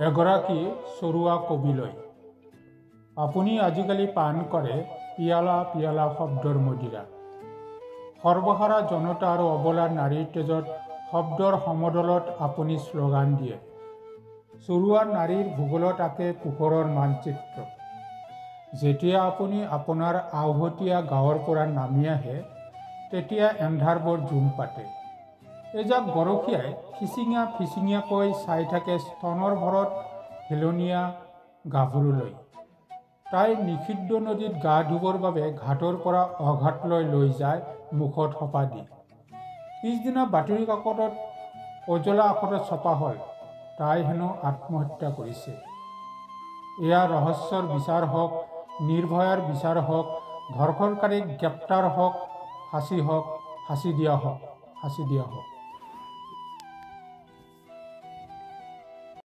এগৰাকী চৰুৱা কবিলৈ। আপুনি আজিকালি পান কৰে পিয়ালা পিয়ালা শব্দৰ মদিৰা। সৰ্বহাৰা জনতা আৰু অবলা নাৰীৰ তেজত শব্দৰ সমদলত আপুনি শ্লোগান দিয়ে। চৰুৱা নাৰীৰ ভূগোলত আঁকে পোহৰৰ মানচিত্ৰ। যেতিয়া আপুনি আপোনাৰ আওহতীয়া গাঁৱৰ পৰা নামি আহে, তেতিয়া এন্ধাৰবোৰ জুম পাতে। এজাক গৰখীয়াই ফিচিঙা ফিচিঙিয়াকৈ চাই থাকে স্তনৰ ভৰত হেলনীয়া গাভৰুলৈ। তাই নিষিদ্ধ নদীত গা ধুবৰ বাবে ঘাটৰ পৰা অঘাটলৈ লৈ যায় মুখত সোপা দি। পিছদিনা বাতৰি কাকতত অজলা আখৰত ছপা হ'ল, তাই হেনো আত্মহত্যা কৰিছে। এয়া ৰহস্যৰ বিচাৰ হওক, নিৰ্ভয়াৰ বিচাৰ হওক, ধৰ্ষণকাৰীক গ্ৰেপ্তাৰ হওক, ফাঁচি দিয়া হওক।